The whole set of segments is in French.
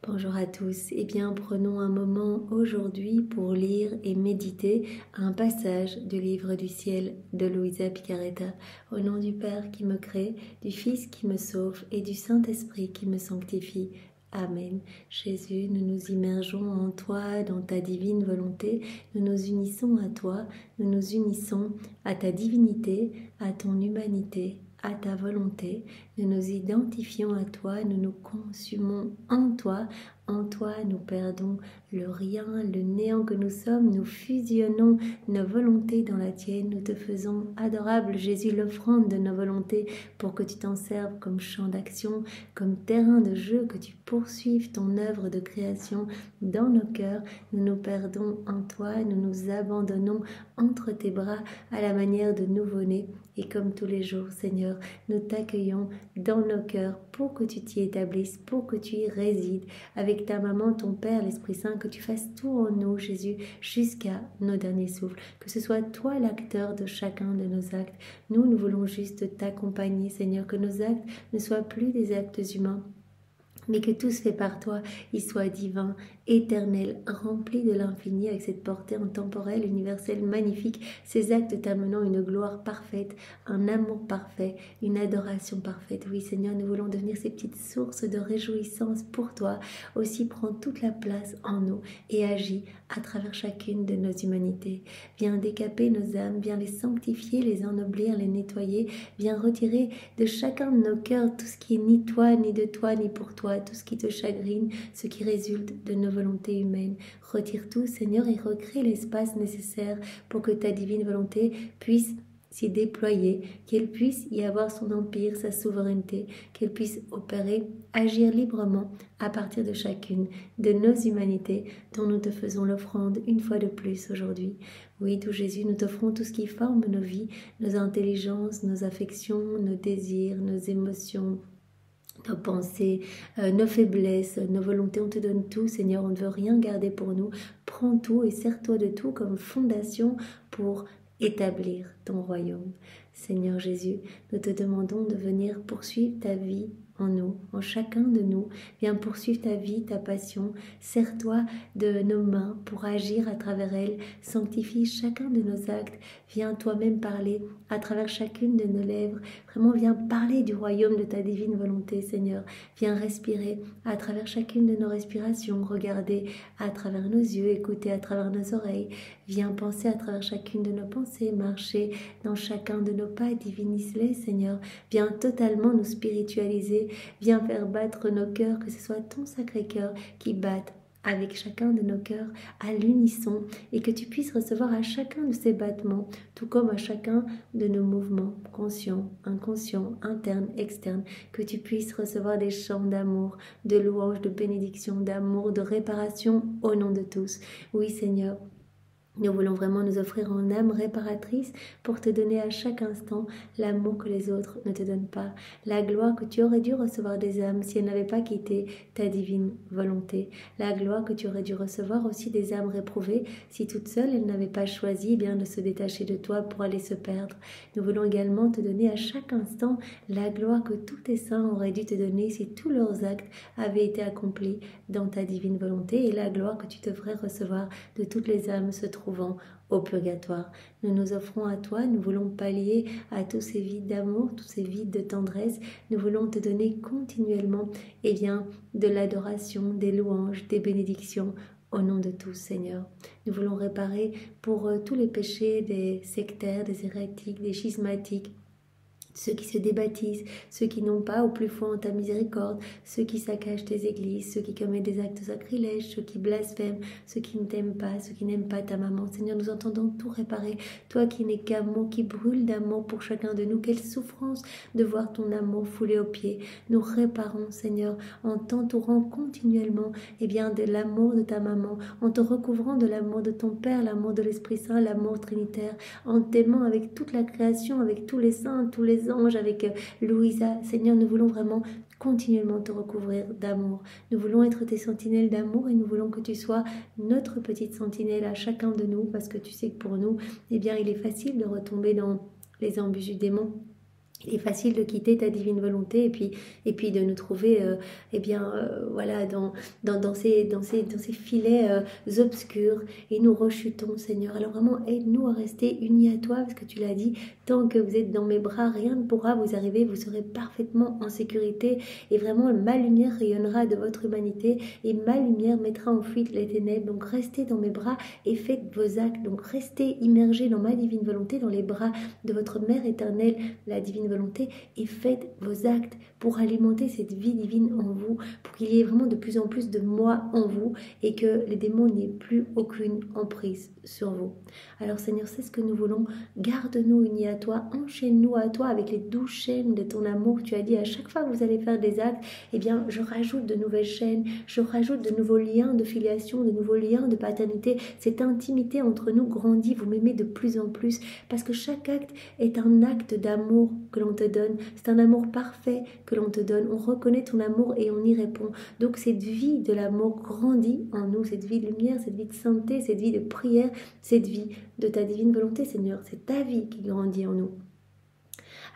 Bonjour à tous. Eh bien, prenons un moment aujourd'hui pour lire et méditer un passage du livre du ciel de Luisa Picaretta. Au nom du Père qui me crée, du Fils qui me sauve et du Saint-Esprit qui me sanctifie. Amen. Jésus, nous nous immergeons en toi, dans ta divine volonté. Nous nous unissons à toi, nous nous unissons à ta divinité, à ton humanité, à ta volonté. Nous nous identifions à toi, nous nous consumons en toi. En toi, nous perdons le rien, le néant que nous sommes. Nous fusionnons nos volontés dans la tienne. Nous te faisons, adorable Jésus, l'offrande de nos volontés pour que tu t'en serves comme champ d'action, comme terrain de jeu, que tu poursuives ton œuvre de création dans nos cœurs. Nous nous perdons en toi, nous nous abandonnons entre tes bras à la manière de nouveau-nés. Et comme tous les jours, Seigneur, nous t'accueillons dans nos cœurs pour que tu t'y établisses, pour que tu y résides, avec ta maman, ton Père, l'Esprit Saint, que tu fasses tout en nous, Jésus, jusqu'à nos derniers souffles. Que ce soit toi l'acteur de chacun de nos actes. Nous voulons juste t'accompagner, Seigneur, que nos actes ne soient plus des actes humains, mais que tout se fait par toi, il soit divin, éternel, rempli de l'infini, avec cette portée intemporelle, universelle, magnifique, ces actes t'amenant une gloire parfaite, un amour parfait, une adoration parfaite. Oui Seigneur, nous voulons devenir ces petites sources de réjouissance pour toi. Aussi prends toute la place en nous et agis à travers chacune de nos humanités. Viens décaper nos âmes, viens les sanctifier, les ennoblir, les nettoyer, viens retirer de chacun de nos cœurs tout ce qui est ni toi, ni de toi, ni pour toi, tout ce qui te chagrine, ce qui résulte de nos volontés humaines. Retire tout, Seigneur, et recrée l'espace nécessaire pour que ta divine volonté puisse s'y déployer, qu'elle puisse y avoir son empire, sa souveraineté, qu'elle puisse opérer, agir librement à partir de chacune de nos humanités dont nous te faisons l'offrande une fois de plus aujourd'hui. Oui, tout Jésus, nous t'offrons tout ce qui forme nos vies, nos intelligences, nos affections, nos désirs, nos émotions, nos pensées, nos faiblesses, nos volontés, on te donne tout, Seigneur, on ne veut rien garder pour nous. Prends tout et sers-toi de tout comme fondation pour établir ton royaume. Seigneur Jésus, nous te demandons de venir poursuivre ta vie en nous, en chacun de nous. Viens poursuivre ta vie, ta passion. Sers-toi de nos mains pour agir à travers elles. Sanctifie chacun de nos actes. Viens toi-même parler à travers chacune de nos lèvres. Vraiment, viens parler du royaume de ta divine volonté, Seigneur. Viens respirer à travers chacune de nos respirations. Regarder à travers nos yeux, écouter à travers nos oreilles. Viens penser à travers chacune de nos pensées, marcher dans chacun de nos pas, divinise-les, Seigneur. Viens totalement nous spiritualiser. Viens faire battre nos cœurs, que ce soit ton Sacré-Cœur qui batte avec chacun de nos cœurs à l'unisson et que tu puisses recevoir à chacun de ces battements, tout comme à chacun de nos mouvements, conscients, inconscients, internes, externes, que tu puisses recevoir des chants d'amour, de louange, de bénédiction, d'amour, de réparation au nom de tous. Oui Seigneur, nous voulons vraiment nous offrir en âme réparatrice pour te donner à chaque instant l'amour que les autres ne te donnent pas, la gloire que tu aurais dû recevoir des âmes si elles n'avaient pas quitté ta divine volonté, la gloire que tu aurais dû recevoir aussi des âmes réprouvées si toutes seules elles n'avaient pas choisi bien de se détacher de toi pour aller se perdre. Nous voulons également te donner à chaque instant la gloire que tous tes saints auraient dû te donner si tous leurs actes avaient été accomplis dans ta divine volonté et la gloire que tu devrais recevoir de toutes les âmes se trouvant au purgatoire. Nous nous offrons à toi, nous voulons pallier à tous ces vides d'amour, tous ces vides de tendresse. Nous voulons te donner continuellement de l'adoration, des louanges, des bénédictions au nom de tous, Seigneur. Nous voulons réparer pour tous les péchés des sectaires, des hérétiques, des schismatiques, ceux qui se débaptisent, ceux qui n'ont pas au plus fond ta miséricorde, ceux qui saccagent tes églises, ceux qui commettent des actes sacrilèges, ceux qui blasphèment, ceux qui ne t'aiment pas, ceux qui n'aiment pas ta maman. Seigneur, nous entendons tout réparer. Toi qui n'es qu'amour, qui brûle d'amour pour chacun de nous. Quelle souffrance de voir ton amour foulé aux pieds. Nous réparons, Seigneur, en t'entourant continuellement de l'amour de ta maman, en te recouvrant de l'amour de ton Père, l'amour de l'Esprit Saint, l'amour trinitaire, en t'aimant avec toute la création, avec tous les saints, tous les anges, avec Louisa. Seigneur, nous voulons vraiment continuellement te recouvrir d'amour. Nous voulons être tes sentinelles d'amour et nous voulons que tu sois notre petite sentinelle à chacun de nous, parce que tu sais que pour nous, il est facile de retomber dans les embûches du démon. Il est facile de quitter ta divine volonté et puis de nous trouver voilà, dans ces filets obscurs et nous rechutons, Seigneur. Alors vraiment, aide-nous à rester unis à toi parce que tu l'as dit, tant que vous êtes dans mes bras, rien ne pourra vous arriver, vous serez parfaitement en sécurité et vraiment ma lumière rayonnera de votre humanité et ma lumière mettra en fuite les ténèbres. Donc restez dans mes bras et faites vos actes. Donc restez immergés dans ma divine volonté, dans les bras de votre Mère éternelle, la divine volonté, et faites vos actes pour alimenter cette vie divine en vous, pour qu'il y ait vraiment de plus en plus de moi en vous et que les démons n'aient plus aucune emprise sur vous. Alors Seigneur, c'est ce que nous voulons. Garde-nous unis à toi, enchaîne-nous à toi avec les 12 chaînes de ton amour. Tu as dit à chaque fois que vous allez faire des actes, eh bien je rajoute de nouvelles chaînes, je rajoute de nouveaux liens de filiation, de nouveaux liens de paternité. Cette intimité entre nous grandit, vous m'aimez de plus en plus parce que chaque acte est un acte d'amour que l'on te donne. C'est un amour parfait que l'on te donne. On reconnaît ton amour et on y répond. Donc cette vie de l'amour grandit en nous, cette vie de lumière, cette vie de sainteté, cette vie de prière, cette vie de ta divine volonté, Seigneur. C'est ta vie qui grandit en nous.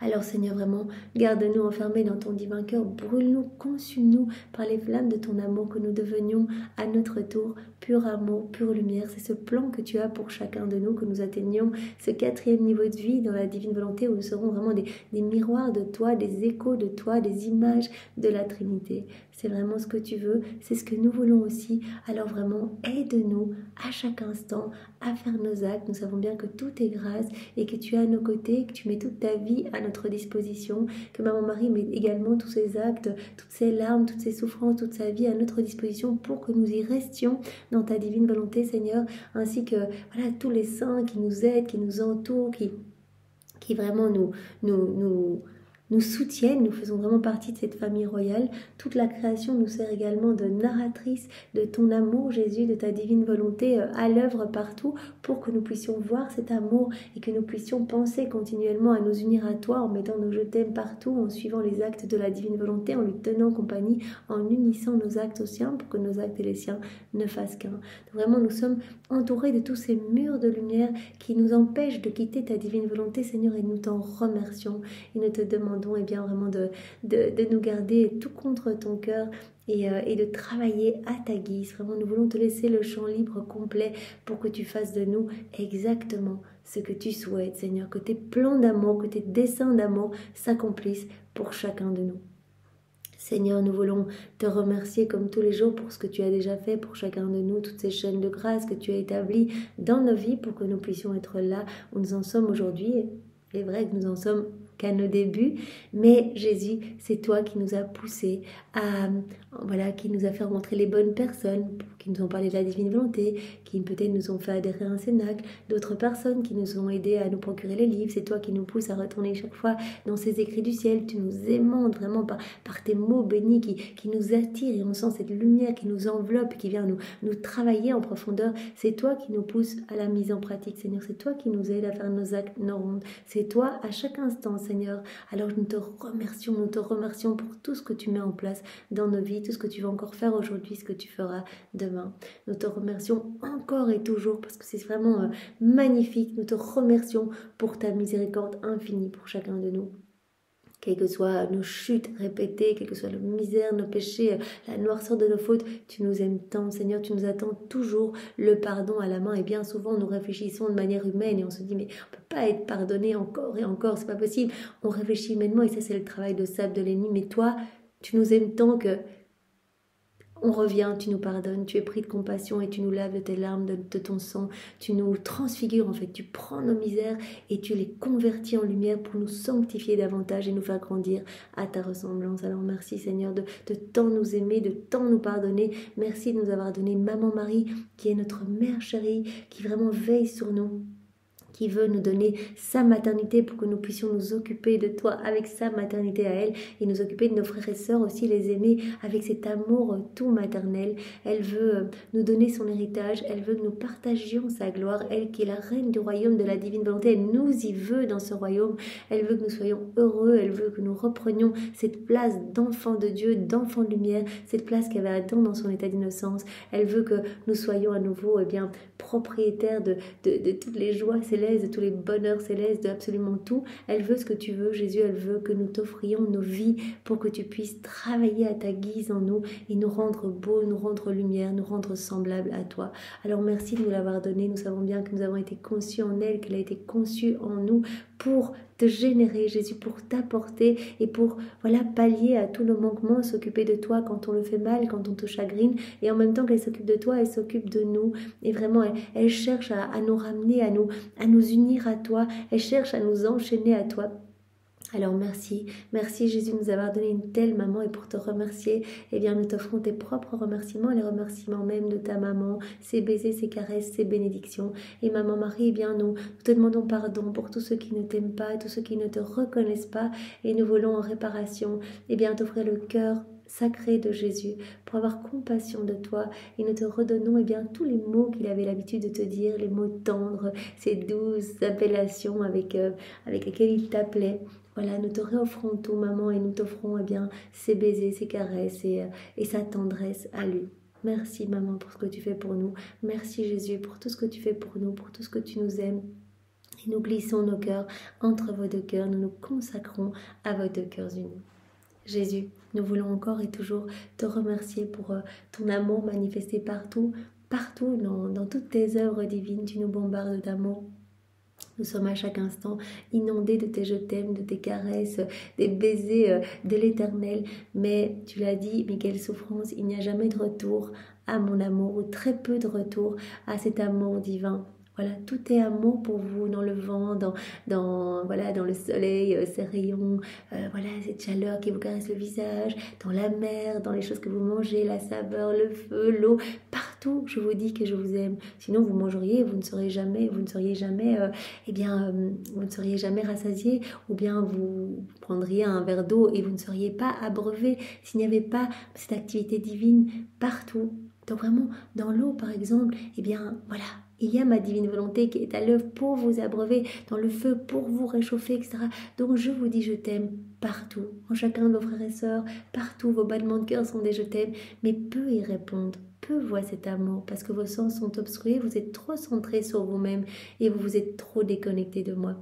Alors Seigneur, vraiment, garde-nous enfermés dans ton divin cœur, brûle-nous, consume-nous par les flammes de ton amour, que nous devenions à notre tour pur amour, pure lumière. C'est ce plan que tu as pour chacun de nous, que nous atteignions ce 4e niveau de vie dans la divine volonté où nous serons vraiment des miroirs de toi, des échos de toi, des images de la Trinité. C'est vraiment ce que tu veux, c'est ce que nous voulons aussi. Alors vraiment, aide-nous à chaque instant à faire nos actes. Nous savons bien que tout est grâce et que tu es à nos côtés, que tu mets toute ta vie à notre disposition, que Maman Marie met également tous ses actes, toutes ses larmes, toutes ses souffrances, toute sa vie à notre disposition pour que nous y restions dans ta divine volonté, Seigneur, ainsi que voilà tous les saints qui nous aident, qui nous entourent, qui vraiment nous soutiennent, nous faisons vraiment partie de cette famille royale. Toute la création nous sert également de narratrice de ton amour, Jésus, de ta divine volonté à l'œuvre partout pour que nous puissions voir cet amour et que nous puissions penser continuellement à nous unir à toi en mettant nos je t'aime partout, en suivant les actes de la divine volonté, en lui tenant compagnie, en unissant nos actes aux siens pour que nos actes et les siens ne fassent qu'un. Vraiment, nous sommes entourés de tous ces murs de lumière qui nous empêchent de quitter ta divine volonté, Seigneur, et nous t'en remercions et nous te demandons bien vraiment de nous garder tout contre ton cœur et de travailler à ta guise. Vraiment, nous voulons te laisser le champ libre complet pour que tu fasses de nous exactement ce que tu souhaites, Seigneur, que tes plans d'amour, que tes desseins d'amour s'accomplissent pour chacun de nous. Seigneur, nous voulons te remercier comme tous les jours pour ce que tu as déjà fait pour chacun de nous, toutes ces chaînes de grâce que tu as établies dans nos vies pour que nous puissions être là où nous en sommes aujourd'hui. Il est vrai que nous en sommes qu'à nos débuts, mais Jésus, c'est toi qui nous a poussés qui nous a fait rencontrer les bonnes personnes, qui nous ont parlé de la divine volonté, qui peut-être nous ont fait adhérer à un cénacle, d'autres personnes qui nous ont aidés à nous procurer les livres. C'est toi qui nous pousse à retourner chaque fois dans ces écrits du ciel. Tu nous aimantes vraiment par tes mots bénis qui nous attirent et on sent cette lumière qui nous enveloppe, qui vient nous travailler en profondeur. C'est toi qui nous pousse à la mise en pratique, Seigneur. C'est toi qui nous aide à faire nos actes, nos rondes. C'est toi à chaque instant, Seigneur. Alors nous te remercions pour tout ce que tu mets en place dans nos vies, tout ce que tu vas encore faire aujourd'hui, ce que tu feras demain. Nous te remercions encore et toujours parce que c'est vraiment magnifique. Nous te remercions pour ta miséricorde infinie pour chacun de nous. Quelles que soient nos chutes répétées, quelle que soit nos misères, nos péchés, la noirceur de nos fautes, tu nous aimes tant, Seigneur, tu nous attends toujours le pardon à la main. Et bien souvent, nous réfléchissons de manière humaine et on se dit, mais on ne peut pas être pardonné encore et encore, c'est pas possible. On réfléchit humainement et ça, c'est le travail de sable de l'ennemi. Mais toi, tu nous aimes tant que on revient, tu nous pardonnes, tu es pris de compassion et tu nous laves de tes larmes, de ton sang. Tu nous transfigures en fait, tu prends nos misères et tu les convertis en lumière pour nous sanctifier davantage et nous faire grandir à ta ressemblance. Alors merci Seigneur de tant nous aimer, de tant nous pardonner. Merci de nous avoir donné Maman Marie qui est notre mère chérie, qui vraiment veille sur nous, qui veut nous donner sa maternité pour que nous puissions nous occuper de toi avec sa maternité à elle et nous occuper de nos frères et sœurs aussi, les aimer avec cet amour tout maternel. Elle veut nous donner son héritage, elle veut que nous partagions sa gloire, elle qui est la reine du royaume de la divine volonté, elle nous y veut dans ce royaume, elle veut que nous soyons heureux, elle veut que nous reprenions cette place d'enfant de Dieu, d'enfant de lumière, cette place qu'avait Adam dans son état d'innocence. Elle veut que nous soyons à nouveau propriétaires de toutes les joies célestes céleste, de tous les bonheurs célestes, de absolument tout. Elle veut ce que tu veux, Jésus, elle veut que nous t'offrions nos vies pour que tu puisses travailler à ta guise en nous et nous rendre beaux, nous rendre lumière, nous rendre semblables à toi. Alors merci de nous l'avoir donné. Nous savons bien que nous avons été conçus en elle, qu'elle a été conçue en nous pour te générer, Jésus, pour t'apporter et pour pallier à tous nos manquements, s'occuper de toi quand on le fait mal, quand on te chagrine, et en même temps qu'elle s'occupe de toi, elle s'occupe de nous, et vraiment elle cherche à nous ramener, à nous unir à toi, elle cherche à nous enchaîner à toi. Alors merci Jésus de nous avoir donné une telle maman, et pour te remercier, eh bien nous t'offrons tes propres remerciements, les remerciements même de ta maman, ses baisers, ses caresses, ses bénédictions. Et maman Marie, eh bien nous te demandons pardon pour tous ceux qui ne t'aiment pas, tous ceux qui ne te reconnaissent pas, et nous voulons en réparation, eh bien t'offrir le cœur sacré de Jésus pour avoir compassion de toi, et nous te redonnons eh bien tous les mots qu'il avait l'habitude de te dire, les mots tendres, ces douces appellations avec lesquelles il t'appelait. Voilà, nous te réoffrons tout, maman, et nous t'offrons eh bien ses baisers, ses caresses et sa tendresse à lui. Merci maman pour ce que tu fais pour nous. Merci Jésus pour tout ce que tu fais pour nous, pour tout ce que tu nous aimes. Et nous glissons nos cœurs entre vos deux cœurs, nous nous consacrons à vos deux cœurs unis. Jésus, nous voulons encore et toujours te remercier pour ton amour manifesté partout dans toutes tes œuvres divines. Tu nous bombardes d'amour. Nous sommes à chaque instant inondés de tes je t'aime, de tes caresses, des baisers de l'éternel. Mais tu l'as dit, mais quelle souffrance, il n'y a jamais de retour à mon amour, ou très peu de retour à cet amour divin. Voilà, tout est amour pour vous, dans le vent, dans le soleil, ces rayons, cette chaleur qui vous caresse le visage, dans la mer, dans les choses que vous mangez, la saveur, le feu, l'eau, partout, je vous dis que je vous aime. Sinon, vous mangeriez, vous ne seriez jamais rassasié, ou bien vous prendriez un verre d'eau et vous ne seriez pas abreuvé s'il n'y avait pas cette activité divine partout. Donc vraiment, dans l'eau par exemple, eh bien voilà, il y a ma divine volonté qui est à l'œuvre pour vous abreuver, dans le feu pour vous réchauffer, etc. Donc je vous dis je t'aime partout, en chacun de vos frères et sœurs, partout, vos battements de cœur sont des je t'aime, mais peu y répondent, peu voient cet amour, parce que vos sens sont obstrués, vous êtes trop centrés sur vous-même et vous vous êtes trop déconnectés de moi.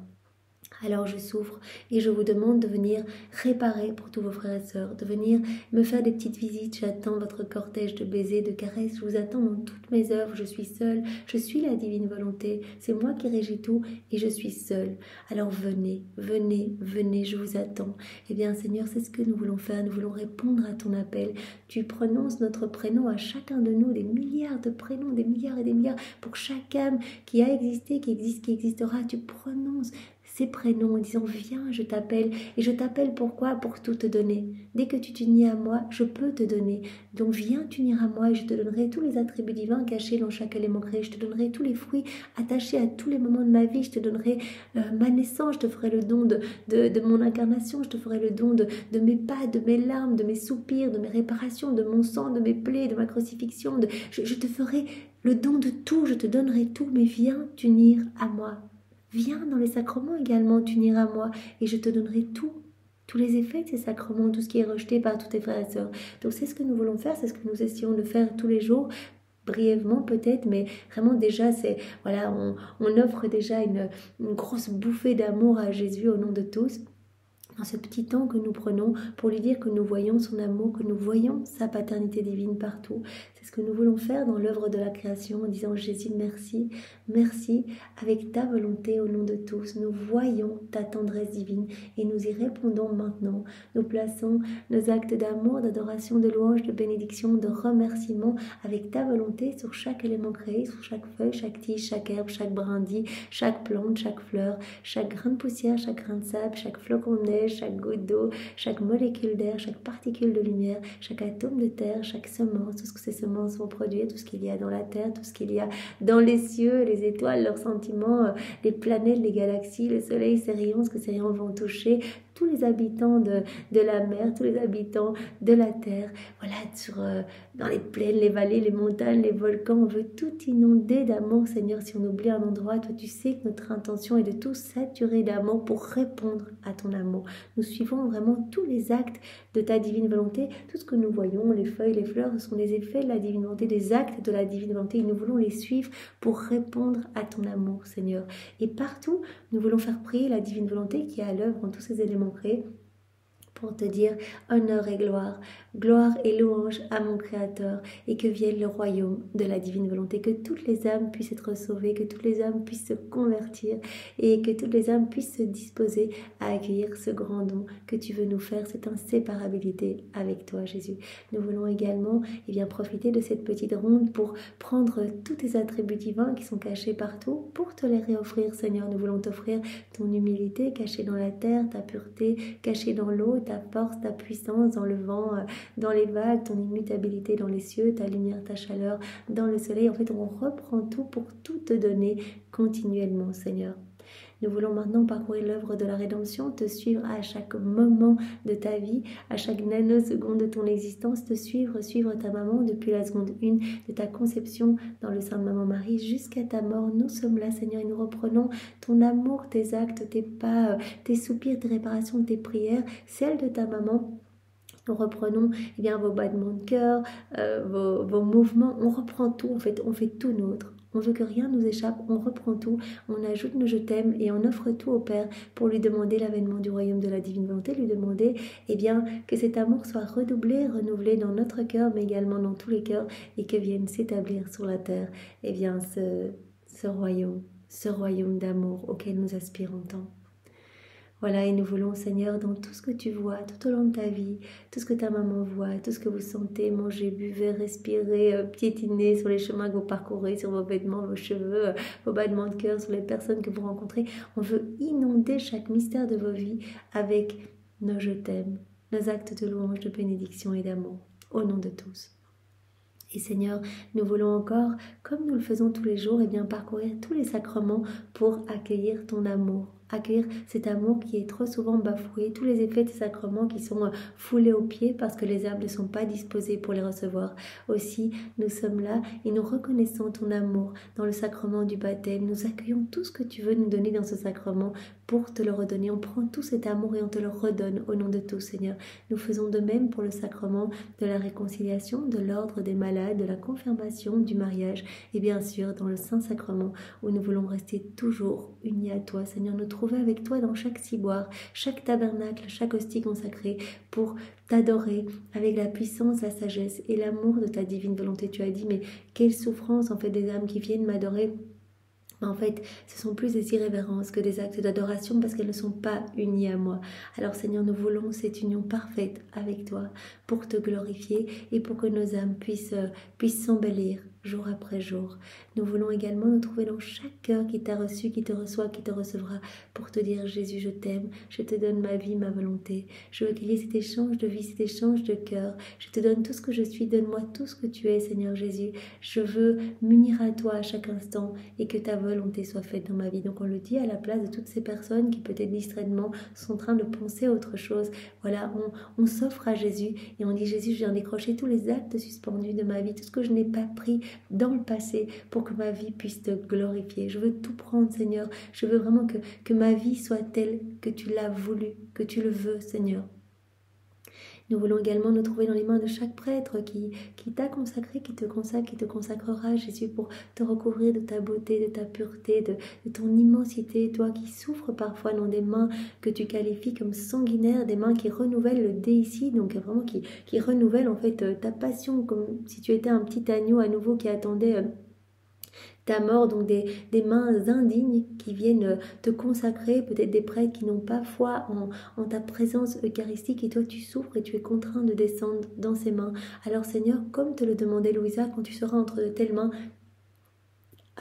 Alors je souffre et je vous demande de venir réparer pour tous vos frères et sœurs, de venir me faire des petites visites. J'attends votre cortège de baisers, de caresses, je vous attends dans toutes mes œuvres. Je suis seule, je suis la divine volonté, c'est moi qui régis tout et je suis seule. Alors venez, je vous attends. Eh bien Seigneur, c'est ce que nous voulons faire, nous voulons répondre à ton appel. Tu prononces notre prénom à chacun de nous, des milliards de prénoms, des milliards et des milliards, pour chaque âme qui a existé, qui existe, qui existera. Tu prononces ces prénoms en disant viens, je t'appelle. Et je t'appelle pourquoi? Pour tout te donner. Dès que tu t'unis à moi, je peux te donner. Donc viens t'unir à moi et je te donnerai tous les attributs divins cachés dans chaque élément créé. Je te donnerai tous les fruits attachés à tous les moments de ma vie. Je te donnerai ma naissance, je te ferai le don de mon incarnation, je te ferai le don de mes pas, de mes larmes, de mes soupirs, de mes réparations, de mon sang, de mes plaies, de ma crucifixion. Je te ferai le don de tout, je te donnerai tout, mais viens t'unir à moi. Viens dans les sacrements également t'unir à moi et je te donnerai tout, tous les effets de ces sacrements, tout ce qui est rejeté par tous tes frères et sœurs. Donc c'est ce que nous voulons faire, c'est ce que nous essayons de faire tous les jours, brièvement peut-être, mais vraiment déjà c'est voilà, on offre déjà une grosse bouffée d'amour à Jésus au nom de tous. Dans ce petit temps que nous prenons pour lui dire que nous voyons son amour, que nous voyons sa paternité divine partout. C'est ce que nous voulons faire dans l'œuvre de la création en disant Jésus merci, merci avec ta volonté au nom de tous. Nous voyons ta tendresse divine et nous y répondons maintenant. Nous plaçons nos actes d'amour, d'adoration, de louange, de bénédiction, de remerciement avec ta volonté sur chaque élément créé, sur chaque feuille, chaque tige, chaque herbe, chaque brindille, chaque plante, chaque fleur, chaque grain de poussière, chaque grain de sable, chaque flocon de neige, chaque goutte d'eau, chaque molécule d'air, chaque particule de lumière, chaque atome de terre, chaque semence, tout ce que ces semences vont produire, tout ce qu'il y a dans la terre, tout ce qu'il y a dans les cieux, les étoiles, leurs sentiments, les planètes, les galaxies, le soleil, ses rayons, ce que ces rayons vont toucher, tous les habitants de la mer, tous les habitants de la terre, voilà, dans les plaines, les vallées, les montagnes, les volcans, on veut tout inonder d'amour, Seigneur. Si on oublie un endroit, toi tu sais que notre intention est de tout saturer d'amour pour répondre à ton amour. Nous suivons vraiment tous les actes de ta divine volonté, tout ce que nous voyons, les feuilles, les fleurs, ce sont des effets de la divine volonté, des actes de la divine volonté, et nous voulons les suivre pour répondre à ton amour, Seigneur. Et partout, nous voulons faire prier la divine volonté qui est à l'œuvre en tous ces éléments créés, pour te dire honneur et gloire et louange à mon Créateur, et que vienne le royaume de la divine volonté, que toutes les âmes puissent être sauvées, que toutes les âmes puissent se convertir, et que toutes les âmes puissent se disposer à accueillir ce grand don que tu veux nous faire, cette inséparabilité avec toi, Jésus. Nous voulons également profiter de cette petite ronde pour prendre tous tes attributs divins qui sont cachés partout, pour te les réoffrir, Seigneur. Nous voulons t'offrir ton humilité cachée dans la terre, ta pureté cachée dans l'eau, ta force, ta puissance dans le vent, dans les vagues, ton immutabilité dans les cieux, ta lumière, ta chaleur dans le soleil. En fait, on reprend tout pour tout te donner continuellement, Seigneur. Nous voulons maintenant parcourir l'œuvre de la rédemption, te suivre à chaque moment de ta vie, à chaque nanoseconde de ton existence, te suivre ta maman depuis la seconde 1 de ta conception dans le sein de Maman Marie jusqu'à ta mort. Nous sommes là, Seigneur, et nous reprenons ton amour, tes actes, tes pas, tes soupirs, tes réparations, tes prières, celles de ta maman. Nous reprenons vos battements de cœur, vos mouvements, on reprend tout, en fait, on fait tout nôtre. On veut que rien nous échappe, on reprend tout, on ajoute nos je t'aime et on offre tout au Père pour lui demander l'avènement du royaume de la divine volonté, lui demander que cet amour soit redoublé, renouvelé dans notre cœur, mais également dans tous les cœurs, et que vienne s'établir sur la terre ce royaume d'amour auquel nous aspirons tant. Voilà, et nous voulons, Seigneur, dans tout ce que tu vois, tout au long de ta vie, tout ce que ta maman voit, tout ce que vous sentez, mangez, buvez, respirez, piétinez sur les chemins que vous parcourez, sur vos vêtements, vos cheveux, vos battements de cœur, sur les personnes que vous rencontrez. On veut inonder chaque mystère de vos vies avec nos je t'aime, nos actes de louange, de bénédiction et d'amour, au nom de tous. Et Seigneur, nous voulons encore, comme nous le faisons tous les jours, parcourir tous les sacrements pour accueillir ton amour. Accueillir cet amour qui est trop souvent bafoué, tous les effets des sacrements qui sont foulés aux pieds parce que les âmes ne sont pas disposées pour les recevoir. Aussi, nous sommes là et nous reconnaissons ton amour dans le sacrement du baptême. Nous accueillons tout ce que tu veux nous donner dans ce sacrement pour te le redonner. On prend tout cet amour et on te le redonne au nom de tout, Seigneur. Nous faisons de même pour le sacrement de la réconciliation, de l'ordre des malades, de la confirmation, du mariage et bien sûr dans le Saint-Sacrement où nous voulons rester toujours unis à toi, Seigneur. Nous trouver avec toi dans chaque ciboire, chaque tabernacle, chaque hostie consacrée pour t'adorer avec la puissance, la sagesse et l'amour de ta divine volonté. Tu as dit, mais quelle souffrance en fait des âmes qui viennent m'adorer. En fait, ce sont plus des irrévérences que des actes d'adoration parce qu'elles ne sont pas unies à moi. Alors Seigneur, nous voulons cette union parfaite avec toi pour te glorifier et pour que nos âmes puissent s'embellir jour après jour. Nous voulons également nous trouver dans chaque cœur qui t'a reçu, qui te reçoit, qui te recevra pour te dire Jésus, je t'aime, je te donne ma vie, ma volonté. Je veux qu'il y ait cet échange de vie, cet échange de cœur. Je te donne tout ce que je suis, donne-moi tout ce que tu es, Seigneur Jésus. Je veux m'unir à toi à chaque instant et que ta volonté soit faite dans ma vie. Donc on le dit à la place de toutes ces personnes qui peut-être distraitement sont en train de penser à autre chose. Voilà, on s'offre à Jésus et on dit Jésus, je viens décrocher tous les actes suspendus de ma vie, tout ce que je n'ai pas pris dans le passé pour que ma vie puisse te glorifier. Je veux tout prendre, Seigneur. Je veux vraiment que ma vie soit telle que tu l'as voulu, que tu le veux, Seigneur. Nous voulons également nous trouver dans les mains de chaque prêtre qui t'a consacré, qui te consacre, qui te consacrera, Jésus, pour te recouvrir de ta beauté, de ta pureté, de ton immensité, toi qui souffres parfois dans des mains que tu qualifies comme sanguinaires, des mains qui renouvellent le déicide, donc vraiment qui renouvellent en fait ta passion, comme si tu étais un petit agneau à nouveau qui attendait ta mort, donc des mains indignes qui viennent te consacrer, peut-être des prêtres qui n'ont pas foi en ta présence eucharistique et toi tu souffres et tu es contraint de descendre dans ces mains. Alors Seigneur, comme te le demandait Louisa, quand tu seras entre de telles mains,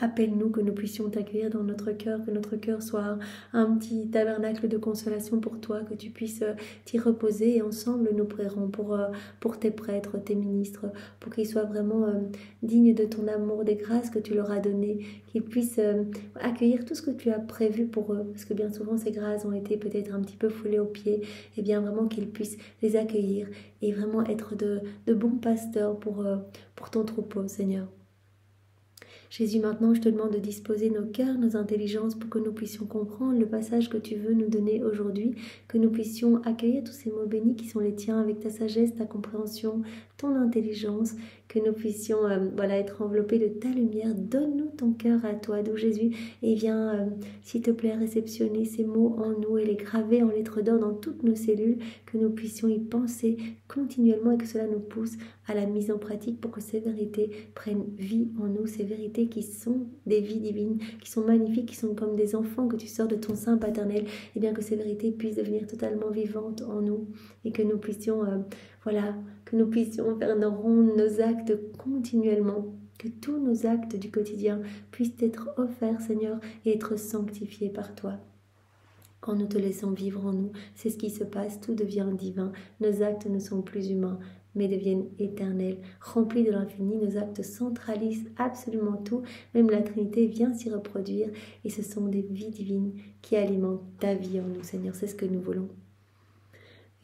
Appelle-nous, que nous puissions t'accueillir dans notre cœur, que notre cœur soit un petit tabernacle de consolation pour toi, que tu puisses t'y reposer et ensemble nous prierons pour tes prêtres, tes ministres, pour qu'ils soient vraiment dignes de ton amour, des grâces que tu leur as données, qu'ils puissent accueillir tout ce que tu as prévu pour eux, parce que bien souvent ces grâces ont été peut-être un petit peu foulées aux pieds, et bien vraiment qu'ils puissent les accueillir et vraiment être de bons pasteurs pour ton troupeau, Seigneur. Jésus, maintenant, je te demande de disposer nos cœurs, nos intelligences pour que nous puissions comprendre le passage que tu veux nous donner aujourd'hui, que nous puissions accueillir tous ces mots bénis qui sont les tiens avec ta sagesse, ta compréhension, ton intelligence, que nous puissions être enveloppés de ta lumière. Donne-nous ton cœur à toi, d'où Jésus, et viens, s'il te plaît, réceptionner ces mots en nous et les graver en lettres d'or dans toutes nos cellules, que nous puissions y penser continuellement et que cela nous pousse à la mise en pratique pour que ces vérités prennent vie en nous, ces vérités qui sont des vies divines, qui sont magnifiques, qui sont comme des enfants que tu sors de ton sein paternel, et bien que ces vérités puissent devenir totalement vivantes en nous et que nous puissions, que nous puissions faire nos rondes, nos actes continuellement, que tous nos actes du quotidien puissent être offerts, Seigneur, et être sanctifiés par toi. Quand nous te laissons vivre en nous, c'est ce qui se passe, tout devient divin, nos actes ne sont plus humains, mais deviennent éternels, remplis de l'infini, nos actes centralisent absolument tout, même la Trinité vient s'y reproduire, et ce sont des vies divines qui alimentent ta vie en nous, Seigneur, c'est ce que nous voulons.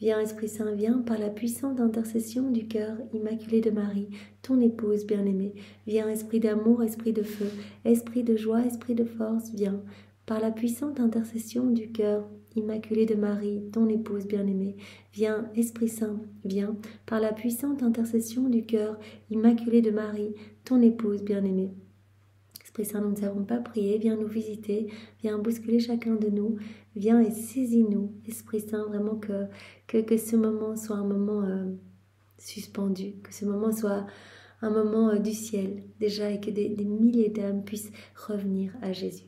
Viens Esprit Saint, viens par la puissante intercession du cœur immaculé de Marie, ton épouse bien-aimée. Viens Esprit d'amour, Esprit de feu, Esprit de joie, Esprit de force, viens par la puissante intercession du cœur immaculé de Marie, ton épouse bien-aimée. Viens Esprit Saint, viens par la puissante intercession du cœur immaculé de Marie, ton épouse bien-aimée. Esprit Saint, nous ne savons pas prier, viens nous visiter, viens bousculer chacun de nous, viens et saisis-nous. Esprit Saint, vraiment que ce moment soit un moment suspendu, que ce moment soit un moment du ciel déjà et que des milliers d'âmes puissent revenir à Jésus.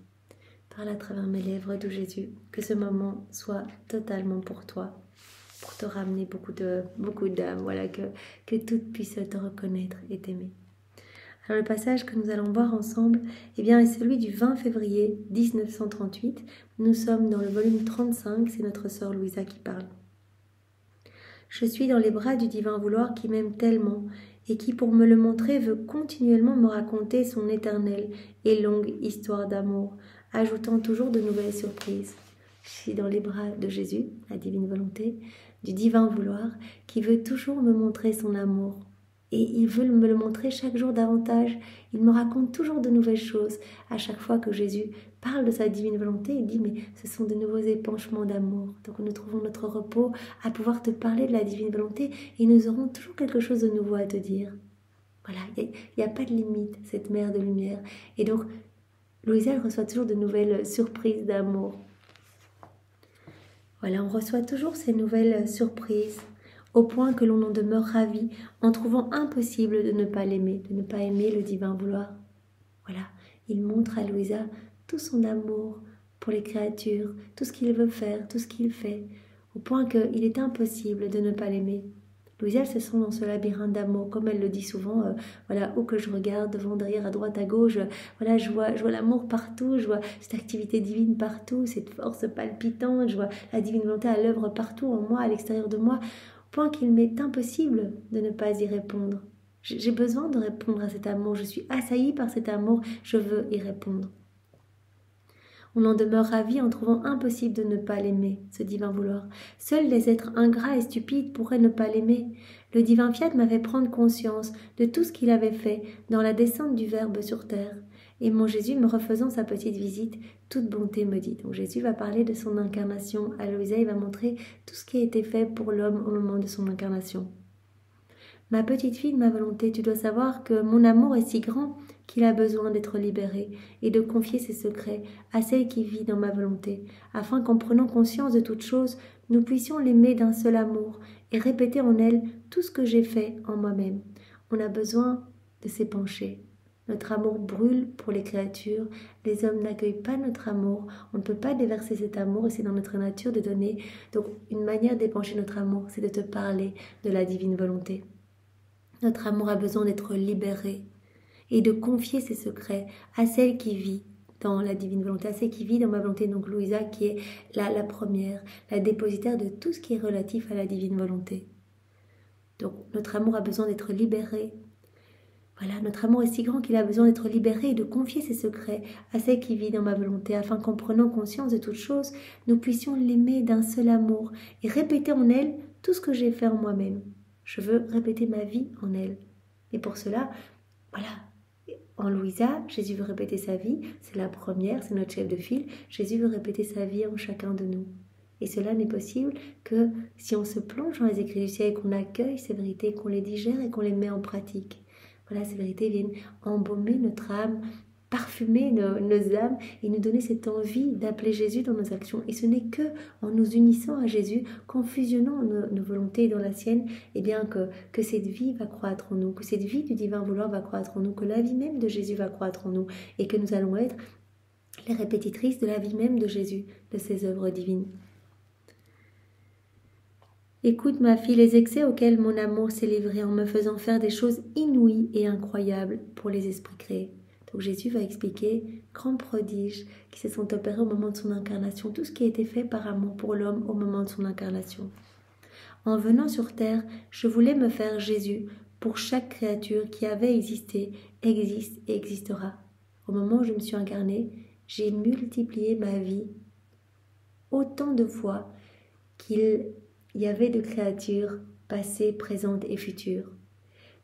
Parle à travers mes lèvres, d'où Jésus, que ce moment soit totalement pour toi, pour te ramener beaucoup d'âmes, que toutes puissent te reconnaître et t'aimer. Alors le passage que nous allons voir ensemble est celui du 20 février 1938. Nous sommes dans le volume 35, c'est notre sœur Louisa qui parle. Je suis dans les bras du divin vouloir qui m'aime tellement et qui, pour me le montrer, veut continuellement me raconter son éternelle et longue histoire d'amour, ajoutant toujours de nouvelles surprises. Je suis dans les bras de Jésus, la divine volonté, du divin vouloir, qui veut toujours me montrer son amour. Et il veut me le montrer chaque jour davantage. Il me raconte toujours de nouvelles choses. À chaque fois que Jésus parle de sa divine volonté, il dit, mais ce sont de nouveaux épanchements d'amour. Donc nous trouvons notre repos à pouvoir te parler de la divine volonté et nous aurons toujours quelque chose de nouveau à te dire. Voilà, il n'y a pas de limite, cette mer de lumière. Et donc, Louisa, elle reçoit toujours de nouvelles surprises d'amour. Voilà, on reçoit toujours ces nouvelles surprises, au point que l'on en demeure ravi en trouvant impossible de ne pas l'aimer, de ne pas aimer le divin vouloir. Voilà, il montre à Louisa tout son amour pour les créatures, tout ce qu'il veut faire, tout ce qu'il fait, au point qu'il est impossible de ne pas l'aimer. Louisa, elle se sent dans ce labyrinthe d'amour, comme elle le dit souvent, où que je regarde, devant, derrière, à droite, à gauche, je vois l'amour partout, je vois cette activité divine partout, cette force palpitante, je vois la divine volonté à l'œuvre partout en moi, à l'extérieur de moi, au point qu'il m'est impossible de ne pas y répondre. J'ai besoin de répondre à cet amour, je suis assaillie par cet amour, je veux y répondre. On en demeure ravi en trouvant impossible de ne pas l'aimer, ce divin vouloir. Seuls les êtres ingrats et stupides pourraient ne pas l'aimer. Le divin fiat m'avait prendre conscience de tout ce qu'il avait fait dans la descente du Verbe sur terre. Et mon Jésus, me refaisant sa petite visite, toute bonté me dit. Donc Jésus va parler de son incarnation à Louisa, il va montrer tout ce qui a été fait pour l'homme au moment de son incarnation. Ma petite fille de ma volonté, tu dois savoir que mon amour est si grand qu'il a besoin d'être libéré et de confier ses secrets à celle qui vit dans ma volonté, afin qu'en prenant conscience de toutes choses, nous puissions l'aimer d'un seul amour et répéter en elle tout ce que j'ai fait en moi-même. On a besoin de s'épancher. Notre amour brûle pour les créatures, les hommes n'accueillent pas notre amour, on ne peut pas déverser cet amour et c'est dans notre nature de donner. Donc une manière d'épancher notre amour, c'est de te parler de la divine volonté. Notre amour a besoin d'être libéré. et de confier ses secrets à celle qui vit dans la divine volonté, à celle qui vit dans ma volonté, donc Louisa qui est la première, la dépositaire de tout ce qui est relatif à la divine volonté. Donc notre amour a besoin d'être libéré. Voilà, notre amour est si grand qu'il a besoin d'être libéré et de confier ses secrets à celle qui vit dans ma volonté, afin qu'en prenant conscience de toutes choses, nous puissions l'aimer d'un seul amour et répéter en elle tout ce que j'ai fait en moi-même. Je veux répéter ma vie en elle. Et pour cela, voilà, en Louisa, Jésus veut répéter sa vie, c'est la première, c'est notre chef de file. Jésus veut répéter sa vie en chacun de nous. Et cela n'est possible que si on se plonge dans les écrits du ciel et qu'on accueille ces vérités, qu'on les digère et qu'on les met en pratique. Voilà, ces vérités viennent embaumer notre âme, parfumer nos âmes et nous donner cette envie d'appeler Jésus dans nos actions. Et ce n'est que en nous unissant à Jésus, qu'en fusionnant nos volontés dans la sienne, eh bien que cette vie va croître en nous, que cette vie du divin vouloir va croître en nous, que la vie même de Jésus va croître en nous et que nous allons être les répétitrices de la vie même de Jésus, de ses œuvres divines. Écoute, ma fille, les excès auxquels mon amour s'est livré en me faisant faire des choses inouïes et incroyables pour les esprits créés. Donc Jésus va expliquer grands prodiges qui se sont opérés au moment de son incarnation, tout ce qui a été fait par amour pour l'homme au moment de son incarnation. En venant sur terre, je voulais me faire Jésus pour chaque créature qui avait existé, existe et existera. Au moment où je me suis incarnée, j'ai multiplié ma vie autant de fois qu'il y avait de créatures passées, présentes et futures.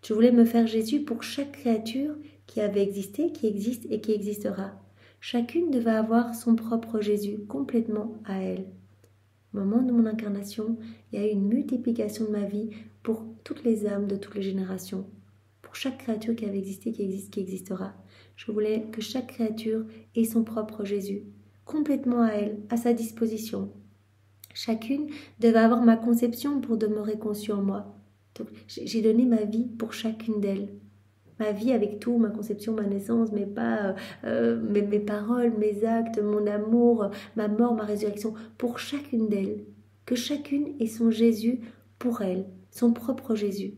Je voulais me faire Jésus pour chaque créature qui avait existé, qui existe et qui existera. Chacune devait avoir son propre Jésus complètement à elle. Au moment de mon incarnation, il y a eu une multiplication de ma vie pour toutes les âmes de toutes les générations. Pour chaque créature qui avait existé, qui existe, qui existera. Je voulais que chaque créature ait son propre Jésus, complètement à elle, à sa disposition. Chacune devait avoir ma conception pour demeurer conçue en moi. Donc, j'ai donné ma vie pour chacune d'elles. Ma vie avec tout, ma conception, ma naissance, mes pas, mes paroles, mes actes, mon amour, ma mort, ma résurrection, pour chacune d'elles. Que chacune ait son Jésus pour elle, son propre Jésus.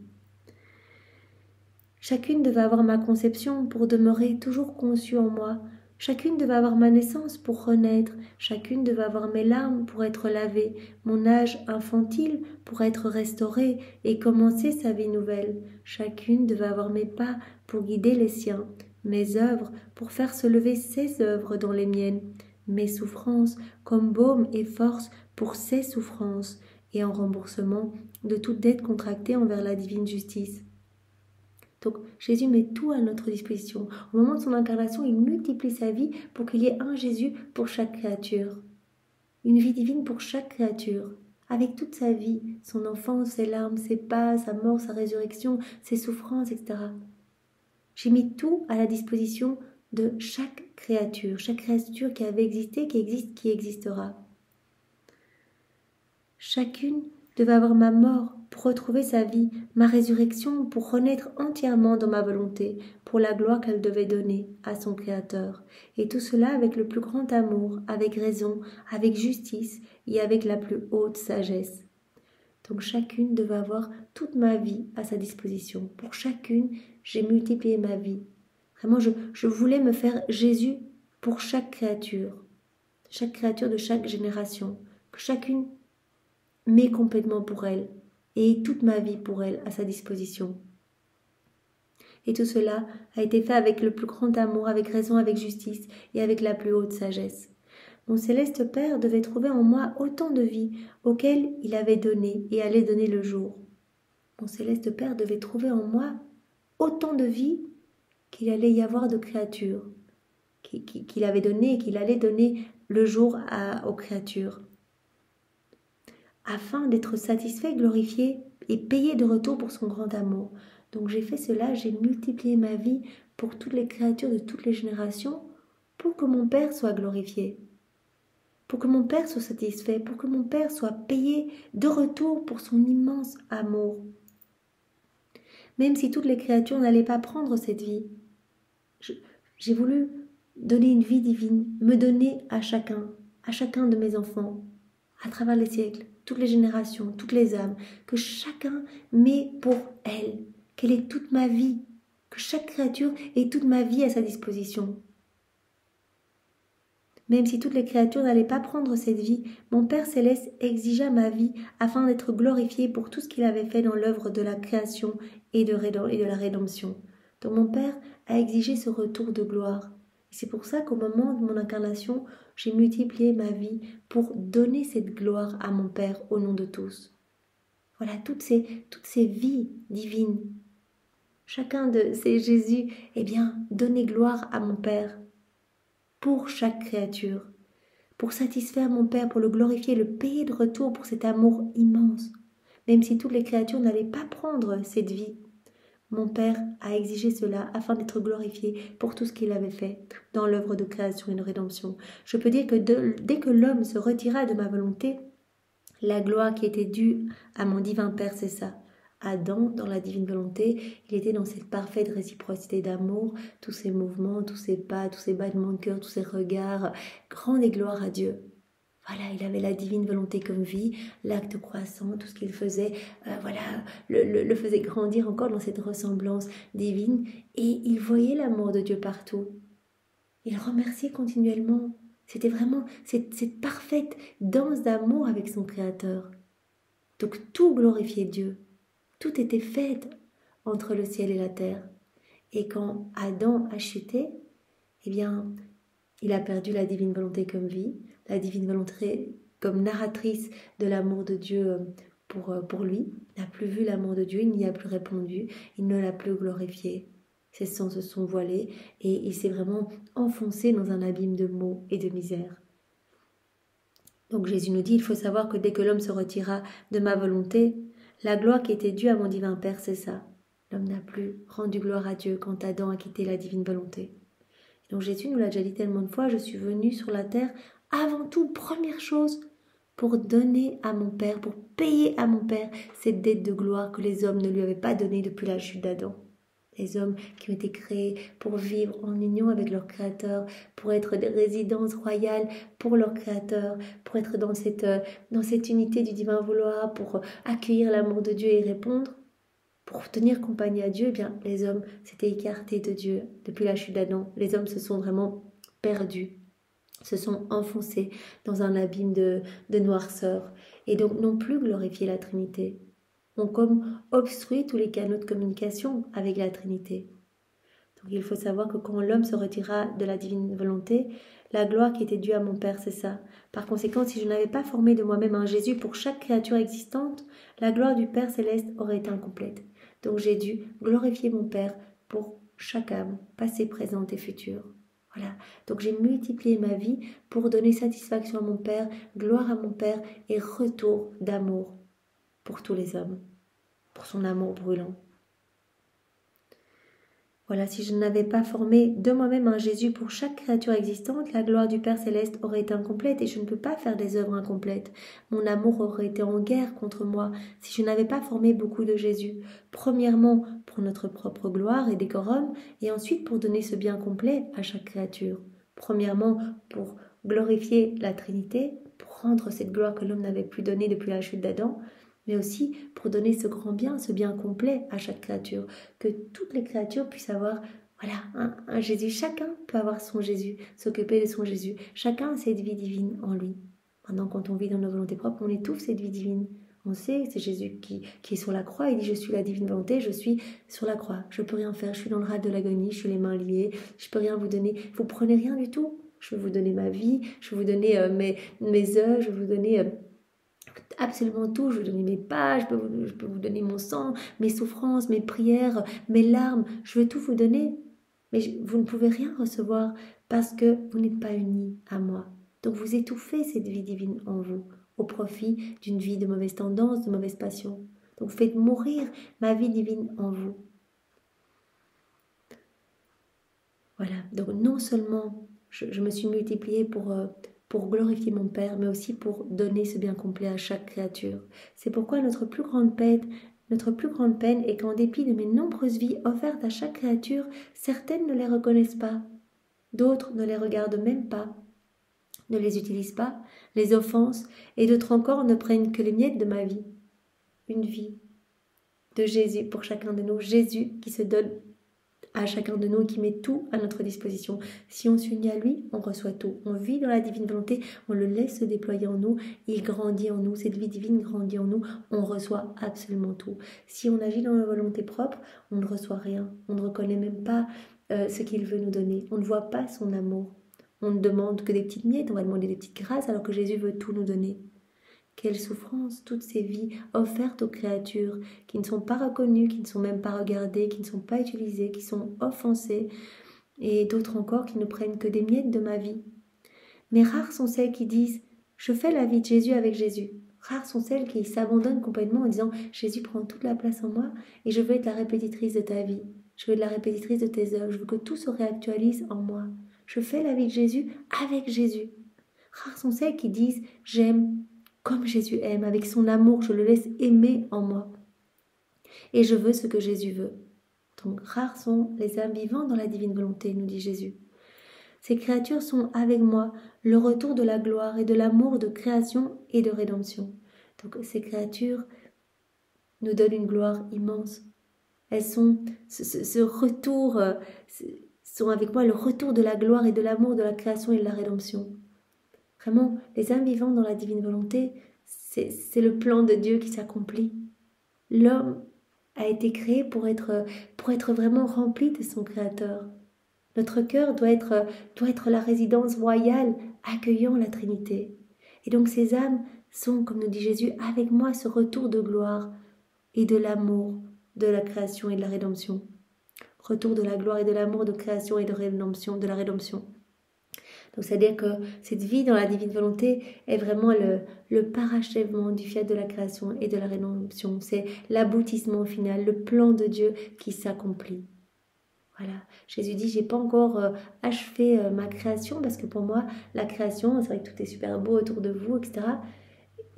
Chacune devait avoir ma conception pour demeurer toujours conçue en moi. Chacune devait avoir ma naissance pour renaître, chacune devait avoir mes larmes pour être lavée, mon âge infantile pour être restauré et commencer sa vie nouvelle. Chacune devait avoir mes pas pour guider les siens, mes œuvres pour faire se lever ses œuvres dans les miennes, mes souffrances comme baume et force pour ses souffrances et en remboursement de toute dette contractée envers la divine justice. Donc Jésus met tout à notre disposition. Au moment de son incarnation, il multiplie sa vie pour qu'il y ait un Jésus pour chaque créature. Une vie divine pour chaque créature, avec toute sa vie, son enfance, ses larmes, ses pas, sa mort, sa résurrection, ses souffrances, etc. J'ai mis tout à la disposition de chaque créature qui avait existé, qui existe, qui existera. Chacune devait avoir ma mort pour retrouver sa vie, ma résurrection pour renaître entièrement dans ma volonté, pour la gloire qu'elle devait donner à son Créateur. Et tout cela avec le plus grand amour, avec raison, avec justice et avec la plus haute sagesse. Donc chacune devait avoir toute ma vie à sa disposition. Pour chacune, j'ai multiplié ma vie. Vraiment, je voulais me faire Jésus pour chaque créature de chaque génération, que chacune m'est complètement pour elle et toute ma vie pour elle à sa disposition. Et tout cela a été fait avec le plus grand amour, avec raison, avec justice et avec la plus haute sagesse. Mon céleste Père devait trouver en moi autant de vie auquel il avait donné et allait donner le jour. Mon céleste Père devait trouver en moi autant de vie qu'il allait y avoir de créatures, qu'il avait donné et qu'il allait donner le jour aux créatures, afin d'être satisfait, glorifié et payé de retour pour son grand amour. Donc j'ai fait cela, j'ai multiplié ma vie pour toutes les créatures de toutes les générations, pour que mon Père soit glorifié, pour que mon Père soit satisfait, pour que mon Père soit payé de retour pour son immense amour. Même si toutes les créatures n'allaient pas prendre cette vie, j'ai voulu donner une vie divine, me donner à chacun de mes enfants, à travers les siècles, toutes les générations, toutes les âmes, que chacun met pour elle, qu'elle est toute ma vie, que chaque créature ait toute ma vie à sa disposition. Même si toutes les créatures n'allaient pas prendre cette vie, mon Père Céleste exigea ma vie afin d'être glorifié pour tout ce qu'il avait fait dans l'œuvre de la création et de la rédemption. Donc mon Père a exigé ce retour de gloire. C'est pour ça qu'au moment de mon incarnation, j'ai multiplié ma vie pour donner cette gloire à mon Père au nom de tous. Voilà, toutes ces vies divines. Chacun de ces Jésus, donnez gloire à mon Père. Pour chaque créature, pour satisfaire mon Père, pour le glorifier, le payer de retour pour cet amour immense. Même si toutes les créatures n'allaient pas prendre cette vie, mon Père a exigé cela afin d'être glorifié pour tout ce qu'il avait fait dans l'œuvre de création et de rédemption. Je peux dire que dès que l'homme se retira de ma volonté, la gloire qui était due à mon divin Père cessa. Adam, dans la divine volonté, il était dans cette parfaite réciprocité d'amour, tous ses mouvements, tous ses pas, tous ses battements de cœur, tous ses regards, grande et gloire à Dieu. Voilà, il avait la divine volonté comme vie, l'acte croissant, tout ce qu'il faisait, le faisait grandir encore dans cette ressemblance divine, et il voyait l'amour de Dieu partout. Il remerciait continuellement. C'était vraiment cette parfaite danse d'amour avec son Créateur. Donc tout glorifiait Dieu. Tout était fait entre le ciel et la terre. Et quand Adam a chuté, il a perdu la divine volonté comme vie, la divine volonté comme narratrice de l'amour de Dieu pour lui. Il n'a plus vu l'amour de Dieu, il n'y a plus répondu, il ne l'a plus glorifié. Ses sens se sont voilés et il s'est vraiment enfoncé dans un abîme de maux et de misère. Donc Jésus nous dit, il faut savoir que dès que l'homme se retira de ma volonté, la gloire qui était due à mon divin Père cessa. L'homme n'a plus rendu gloire à Dieu quand Adam a quitté la divine volonté. Et donc Jésus nous l'a déjà dit tellement de fois, je suis venu sur la terre avant tout, première chose, pour donner à mon Père, pour payer à mon Père cette dette de gloire que les hommes ne lui avaient pas donnée depuis la chute d'Adam. Les hommes qui ont été créés pour vivre en union avec leur Créateur, pour être des résidences royales pour leur Créateur, pour être dans cette unité du divin vouloir, pour accueillir l'amour de Dieu et répondre, pour tenir compagnie à Dieu, les hommes s'étaient écartés de Dieu depuis la chute d'Adam. Les hommes se sont vraiment perdus, se sont enfoncés dans un abîme de noirceur et donc n'ont plus glorifié la Trinité. Ont comme obstrué tous les canaux de communication avec la Trinité. Donc il faut savoir que quand l'homme se retira de la divine volonté, la gloire qui était due à mon Père cessa. Par conséquent, si je n'avais pas formé de moi-même un Jésus pour chaque créature existante, la gloire du Père céleste aurait été incomplète. Donc j'ai dû glorifier mon Père pour chaque âme, passée, présente et future. Voilà. Donc j'ai multiplié ma vie pour donner satisfaction à mon Père, gloire à mon Père et retour d'amour pour tous les hommes, pour son amour brûlant. Voilà, si je n'avais pas formé de moi-même un Jésus pour chaque créature existante, la gloire du Père Céleste aurait été incomplète et je ne peux pas faire des œuvres incomplètes. Mon amour aurait été en guerre contre moi si je n'avais pas formé beaucoup de Jésus. Premièrement, pour notre propre gloire et décorum, et ensuite pour donner ce bien complet à chaque créature. Premièrement, pour glorifier la Trinité, pour rendre cette gloire que l'homme n'avait plus donnée depuis la chute d'Adam, mais aussi pour donner ce grand bien, ce bien complet à chaque créature, que toutes les créatures puissent avoir un Jésus. Chacun peut avoir son Jésus, s'occuper de son Jésus. Chacun a cette vie divine en lui. Maintenant, quand on vit dans nos volontés propres, on étouffe cette vie divine. On sait, c'est Jésus qui est sur la croix, il dit « Je suis la divine volonté, je suis sur la croix. Je ne peux rien faire, je suis dans le rade de l'agonie, je suis les mains liées, je ne peux rien vous donner. Vous ne prenez rien du tout. Je vais vous donner ma vie, je vais vous donner mes œuvres, je vais vous donner... absolument tout, je vais vous donner mes pas, je peux vous donner mon sang, mes souffrances, mes prières, mes larmes, je vais tout vous donner. Mais vous ne pouvez rien recevoir parce que vous n'êtes pas unis à moi. Donc vous étouffez cette vie divine en vous, au profit d'une vie de mauvaise tendance, de mauvaise passion. Donc faites mourir ma vie divine en vous. Voilà, donc non seulement je me suis multipliée pour glorifier mon Père, mais aussi pour donner ce bien complet à chaque créature. C'est pourquoi notre plus grande peine est qu'en dépit de mes nombreuses vies offertes à chaque créature, certaines ne les reconnaissent pas, d'autres ne les regardent même pas, ne les utilisent pas, les offensent, et d'autres encore ne prennent que les miettes de ma vie. Une vie de Jésus pour chacun de nous, Jésus qui se donne à chacun de nous, qui met tout à notre disposition. Si on s'unit à lui, on reçoit tout. On vit dans la divine volonté, on le laisse se déployer en nous, il grandit en nous, cette vie divine grandit en nous, on reçoit absolument tout. Si on agit dans la volonté propre, on ne reçoit rien, on ne reconnaît même pas ce qu'il veut nous donner, on ne voit pas son amour. On ne demande que des petites miettes, on va demander des petites grâces alors que Jésus veut tout nous donner. Quelle souffrance, toutes ces vies offertes aux créatures qui ne sont pas reconnues, qui ne sont même pas regardées, qui ne sont pas utilisées, qui sont offensées, et d'autres encore qui ne prennent que des miettes de ma vie. Mais rares sont celles qui disent « Je fais la vie de Jésus avec Jésus ». Rares sont celles qui s'abandonnent complètement en disant « Jésus prend toute la place en moi et je veux être la répétitrice de ta vie. Je veux être la répétitrice de tes œuvres. Je veux que tout se réactualise en moi. Je fais la vie de Jésus avec Jésus ». Rares sont celles qui disent « J'aime comme Jésus aime, avec son amour, je le laisse aimer en moi. Et je veux ce que Jésus veut. » Donc rares sont les âmes vivantes dans la divine volonté, nous dit Jésus. Ces créatures sont avec moi, le retour de la gloire et de l'amour de création et de rédemption. Donc ces créatures nous donnent une gloire immense. Elles sont, ce retour, sont avec moi le retour de la gloire et de l'amour de la création et de la rédemption. Vraiment, les âmes vivantes dans la divine volonté, c'est le plan de Dieu qui s'accomplit. L'homme a été créé pour être vraiment rempli de son Créateur. Notre cœur doit être la résidence royale accueillant la Trinité. Et donc ces âmes sont, comme nous dit Jésus, avec moi ce retour de gloire et de l'amour de la création et de la rédemption. Retour de la gloire et de l'amour de création et de rédemption, de la rédemption. Donc c'est-à-dire que cette vie dans la divine volonté est vraiment le parachèvement du fiat de la création et de la rédemption. C'est l'aboutissement final, le plan de Dieu qui s'accomplit. Voilà, Jésus dit, j'ai pas encore achevé ma création, parce que pour moi, la création, c'est vrai que tout est super beau autour de vous, etc.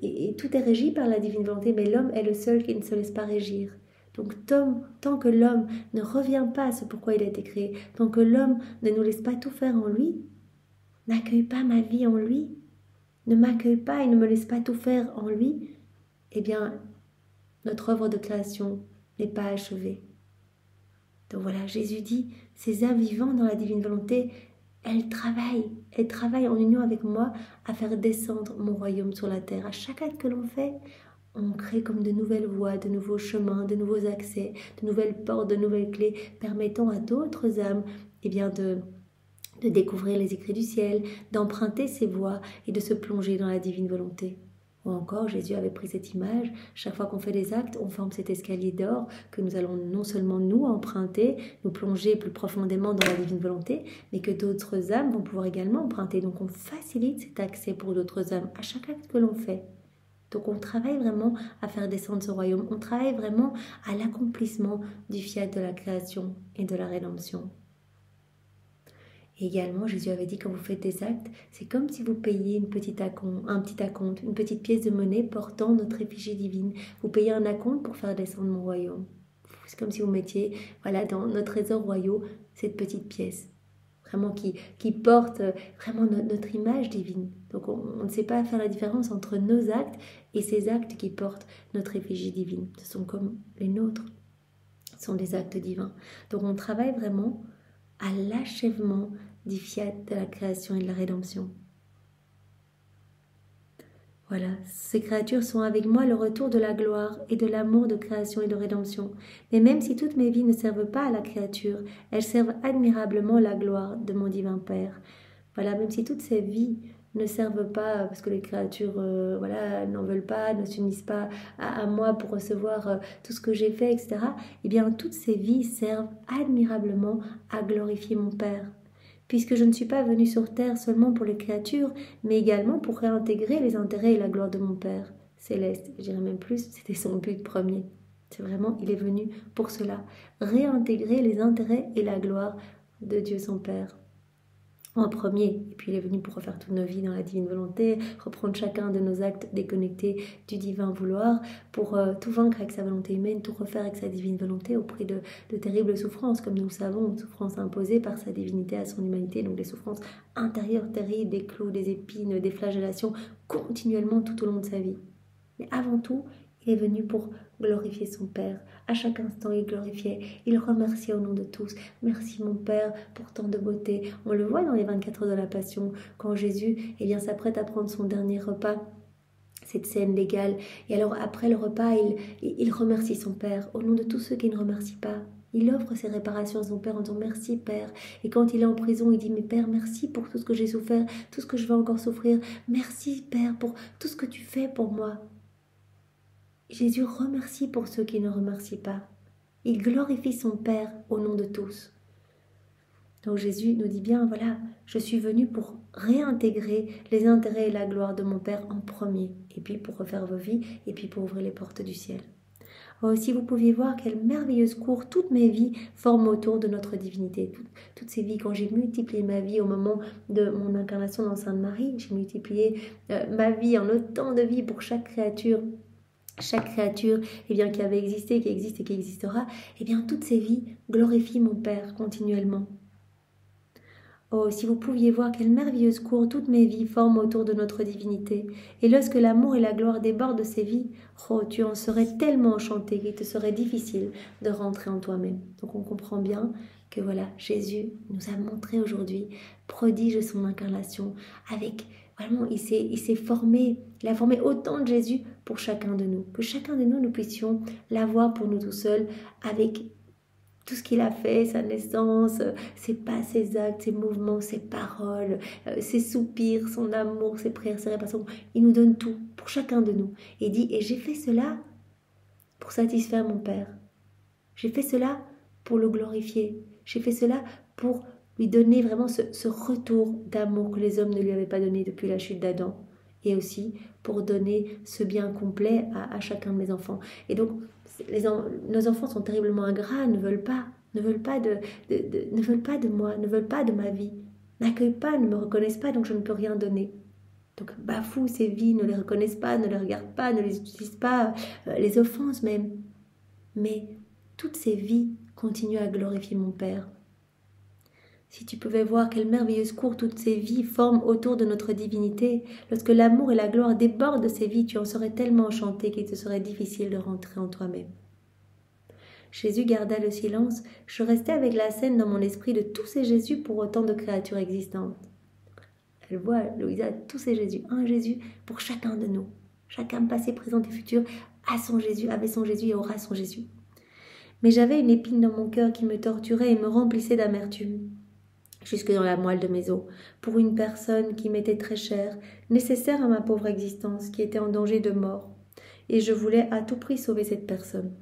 Et tout est régi par la divine volonté, mais l'homme est le seul qui ne se laisse pas régir. Donc tant que l'homme ne revient pas à ce pourquoi il a été créé, tant que l'homme ne nous laisse pas tout faire en lui, n'accueille pas ma vie en lui, ne m'accueille pas et ne me laisse pas tout faire en lui, eh bien, notre œuvre de création n'est pas achevée. Donc voilà, Jésus dit, ces âmes vivantes dans la divine volonté, elles travaillent en union avec moi à faire descendre mon royaume sur la terre. À chaque acte que l'on fait, on crée comme de nouvelles voies, de nouveaux chemins, de nouveaux accès, de nouvelles portes, de nouvelles clés, permettant à d'autres âmes eh bien, de découvrir les écrits du ciel, d'emprunter ces voies et de se plonger dans la divine volonté. Ou encore, Jésus avait pris cette image, chaque fois qu'on fait des actes, on forme cet escalier d'or que nous allons non seulement nous emprunter, nous plonger plus profondément dans la divine volonté, mais que d'autres âmes vont pouvoir également emprunter. Donc on facilite cet accès pour d'autres âmes à chaque acte que l'on fait. Donc on travaille vraiment à faire descendre ce royaume, on travaille vraiment à l'accomplissement du fiat de la création et de la rédemption. Et également, Jésus avait dit, quand vous faites des actes, c'est comme si vous payiez un petit acompte, une petite pièce de monnaie portant notre effigie divine. Vous payez un acompte pour faire descendre mon royaume. C'est comme si vous mettiez dans nos trésors royaux cette petite pièce, vraiment qui porte vraiment notre image divine. Donc on ne sait pas faire la différence entre nos actes et ces actes qui portent notre effigie divine. Ce sont comme les nôtres, ce sont des actes divins. Donc on travaille vraiment à l'achèvement du fiat de la création et de la rédemption. Voilà, ces créatures sont avec moi le retour de la gloire et de l'amour de création et de rédemption. Mais même si toutes mes vies ne servent pas à la créature, elles servent admirablement la gloire de mon divin Père. Voilà, même si toutes ces vies ne servent pas, parce que les créatures n'en veulent pas, ne s'unissent pas à moi pour recevoir tout ce que j'ai fait, etc. Eh bien, toutes ces vies servent admirablement à glorifier mon Père. Puisque je ne suis pas venue sur terre seulement pour les créatures, mais également pour réintégrer les intérêts et la gloire de mon Père céleste. Je dirais même plus, c'était son but premier. C'est vraiment, il est venu pour cela, réintégrer les intérêts et la gloire de Dieu son Père. En premier, et puis il est venu pour refaire toutes nos vies dans la divine volonté, reprendre chacun de nos actes déconnectés du divin vouloir, pour tout vaincre avec sa volonté humaine, tout refaire avec sa divine volonté au prix de terribles souffrances, comme nous le savons, souffrances imposées par sa divinité à son humanité, donc des souffrances intérieures terribles, des clous, des épines, des flagellations, continuellement tout au long de sa vie. Mais avant tout, il est venu pour glorifier son Père. À chaque instant, il glorifiait, il remerciait au nom de tous. Merci mon Père pour tant de beauté. On le voit dans les 24 heures de la Passion, quand Jésus s'apprête à prendre son dernier repas. Cette scène légale. Et alors après le repas, il remercie son Père au nom de tous ceux qui ne remercient pas. Il offre ses réparations à son Père en disant merci Père. Et quand il est en prison, il dit mais Père, merci pour tout ce que j'ai souffert, tout ce que je vais encore souffrir. Merci Père pour tout ce que tu fais pour moi. Jésus remercie pour ceux qui ne remercient pas. Il glorifie son Père au nom de tous. Donc Jésus nous dit bien, voilà, je suis venu pour réintégrer les intérêts et la gloire de mon Père en premier, et puis pour refaire vos vies, et puis pour ouvrir les portes du ciel. Oh, si vous pouviez voir quelle merveilleuse cour toutes mes vies forment autour de notre divinité. Toutes ces vies, quand j'ai multiplié ma vie au moment de mon incarnation dans Sainte Marie, j'ai multiplié ma vie en autant de vies pour chaque créature qui avait existé, qui existe et qui existera, toutes ces vies glorifient mon Père continuellement. Oh, si vous pouviez voir quelle merveilleuse cour toutes mes vies forment autour de notre divinité, et lorsque l'amour et la gloire débordent de ces vies, oh, tu en serais tellement enchanté qu'il te serait difficile de rentrer en toi-même. Donc on comprend bien que voilà, Jésus nous a montré aujourd'hui, prodige de son incarnation, avec vraiment, il s'est formé, il a formé autant de Jésus pour chacun de nous, que chacun de nous puissions l'avoir pour nous tout seuls, avec tout ce qu'il a fait, sa naissance, ses pas, ses actes, ses mouvements, ses paroles, ses soupirs, son amour, ses prières, ses réparations. Il nous donne tout pour chacun de nous. Et il dit, et j'ai fait cela pour satisfaire mon Père. J'ai fait cela pour le glorifier. J'ai fait cela pour lui donner vraiment ce retour d'amour que les hommes ne lui avaient pas donné depuis la chute d'Adam. Et aussi pour donner ce bien complet à chacun de mes enfants. Et donc, nos enfants sont terriblement ingrats, ne veulent pas de moi, ne veulent pas de ma vie, n'accueillent pas, ne me reconnaissent pas, donc je ne peux rien donner. Donc bafouent ces vies, ne les reconnaissent pas, ne les regardent pas, ne les utilisent pas, les offensent même. Mais toutes ces vies continuent à glorifier mon Père. Si tu pouvais voir quelle merveilleuse cour toutes ces vies forment autour de notre divinité, lorsque l'amour et la gloire débordent de ces vies, tu en serais tellement enchanté qu'il te serait difficile de rentrer en toi-même. Jésus garda le silence, je restais avec la scène dans mon esprit de tous ces Jésus pour autant de créatures existantes. Elle voit, Louisa, tous ces Jésus, un Jésus pour chacun de nous. Chacun passé, présent et futur a son Jésus, avait son Jésus et aura son Jésus. Mais j'avais une épine dans mon cœur qui me torturait et me remplissait d'amertume, jusque dans la moelle de mes os, pour une personne qui m'était très chère, nécessaire à ma pauvre existence, qui était en danger de mort. Et je voulais à tout prix sauver cette personne.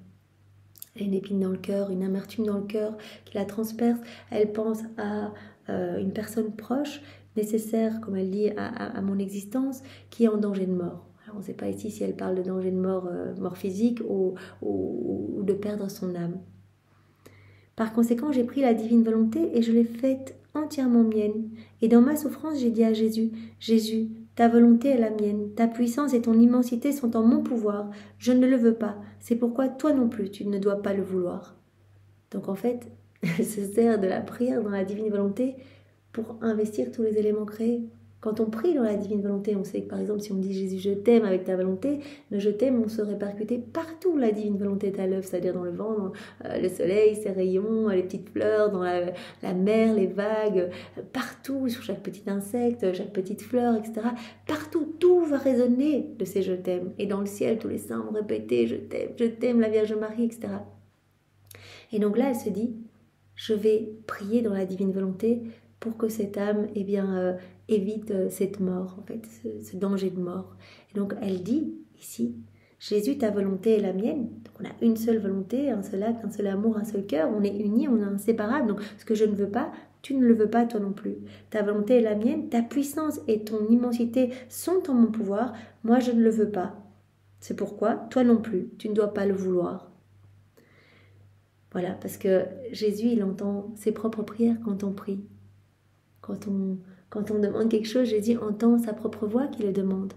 Elle a une épine dans le cœur, une amertume dans le cœur qui la transperce. Elle pense à une personne proche, nécessaire, comme elle dit, à mon existence, qui est en danger de mort. Alors on ne sait pas ici si elle parle de danger de mort, mort physique ou de perdre son âme. Par conséquent, j'ai pris la divine volonté et je l'ai faite entièrement mienne. Et dans ma souffrance, j'ai dit à Jésus, « Jésus, ta volonté est la mienne, ta puissance et ton immensité sont en mon pouvoir. Je ne le veux pas. C'est pourquoi toi non plus, tu ne dois pas le vouloir. » Donc en fait, elle se sert de la prière dans la divine volonté pour investir tous les éléments créés. Quand on prie dans la divine volonté, on sait que par exemple si on dit Jésus je t'aime avec ta volonté, le je t'aime on se répercuter partout où la divine volonté est à l'œuvre, c'est-à-dire dans le vent, dans le soleil, ses rayons, les petites fleurs, dans la mer, les vagues, partout, sur chaque petit insecte, chaque petite fleur, etc. Partout, tout va résonner de ces je t'aime. Et dans le ciel, tous les saints vont répéter je t'aime, la Vierge Marie, etc. Et donc là, elle se dit, je vais prier dans la divine volonté pour que cette âme évite cette mort, en fait, ce danger de mort. Et donc elle dit ici, Jésus, ta volonté est la mienne. Donc on a une seule volonté, un seul acte, un seul amour, un seul cœur, on est unis, on est inséparables. Donc ce que je ne veux pas, tu ne le veux pas toi non plus. Ta volonté est la mienne, ta puissance et ton immensité sont en mon pouvoir, moi je ne le veux pas. C'est pourquoi, toi non plus, tu ne dois pas le vouloir. Voilà, parce que Jésus, il entend ses propres prières quand on prie. Quand on demande quelque chose, Jésus entend sa propre voix qui le demande.